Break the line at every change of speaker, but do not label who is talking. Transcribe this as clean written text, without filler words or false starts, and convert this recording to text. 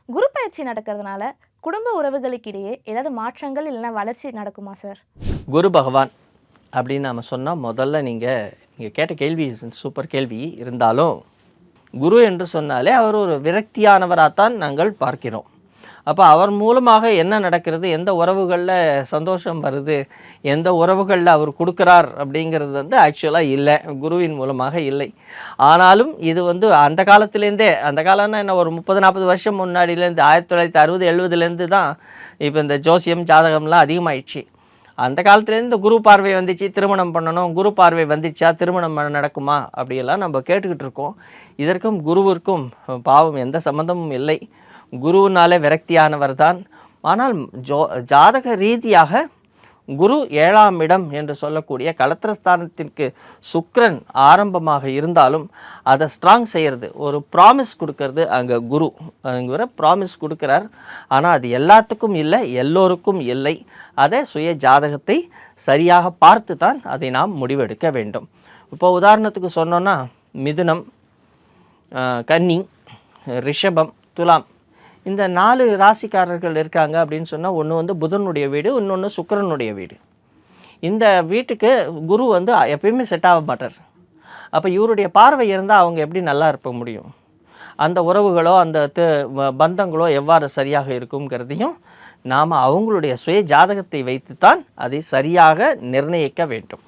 குரு பயிற்சி நடக்கிறதுனால குடும்ப உறவுகளுக்கிடையே ஏதாவது மாற்றங்கள் இல்லைன்னா வளர்ச்சி நடக்குமா சார்?
குரு பகவான் அப்படின்னு நம்ம சொன்னால் முதல்ல நீங்கள் கேட்ட கேள்வி சூப்பர் கேள்வி. இருந்தாலும் குரு என்று சொன்னாலே அவர் ஒரு விரக்தியானவராகத்தான் நாங்கள் பார்க்கிறோம். அப்போ அவர் மூலமாக என்ன நடக்கிறது, எந்த உறவுகளில் சந்தோஷம் வருது, எந்த உறவுகளில் அவர் கொடுக்குறார் அப்படிங்கிறது ஆக்சுவலாக இல்லை, குருவின் மூலமாக இல்லை. ஆனாலும் இது அந்த காலத்துலேருந்தே, அந்த காலம்னா என்ன, ஒரு 30-40 வருஷம் முன்னாடியிலேருந்து 1960-70லேருந்து தான் இப்போ இந்த ஜோசியம் ஜாதகம்லாம் அதிகமாகிடுச்சு. அந்த காலத்துலேருந்து குரு பார்வை வந்துச்சு, திருமணம் பண்ணணும், குரு பார்வை வந்துச்சா திருமணம் நடக்குமா அப்படியெல்லாம் நம்ம கேட்டுக்கிட்டு இருக்கோம். இதற்கும் குருவிற்கும் பாவம் எந்த சம்மந்தமும் இல்லை. குருவினாலே விரக்தியானவர் தான். ஆனால் ஜாதக ரீதியாக குரு 7ஆம் இடம் என்று சொல்லக்கூடிய கலத்திரஸ்தானத்திற்கு சுக்கிரன் ஆரம்பமாக இருந்தாலும் அதை ஸ்ட்ராங் செய்கிறது, ஒரு ப்ராமிஸ் கொடுக்கறது அங்கே குரு. அங்கே ப்ராமிஸ் கொடுக்குறார். ஆனால் அது எல்லாத்துக்கும் இல்லை, எல்லோருக்கும் இல்லை. அதை சுய ஜாதகத்தை சரியாக பார்த்து தான் அதை நாம் முடிவெடுக்க வேண்டும். இப்போ உதாரணத்துக்கு சொன்னோன்னா மிதுனம், கன்னி, ரிஷபம், துலாம், இந்த 4 ராசிக்காரர்கள் இருக்காங்க அப்படின்னு சொன்னால் ஒன்று புதனுடைய வீடு, இன்னொன்று சுக்கிரனுடைய வீடு. இந்த வீட்டுக்கு குரு எப்பயுமே செட் ஆக மாட்டார். அப்போ இவருடைய பார்வை இருந்தால் அவங்க எப்படி நல்லா இருக்க முடியும்? அந்த உறவுகளோ அந்த பந்தங்களோ எவ்வாறு சரியாக இருக்குங்கிறதையும் நாம் அவங்களுடைய சுய ஜாதகத்தை வைத்து தான் அதை சரியாக நிர்ணயிக்க வேண்டும்.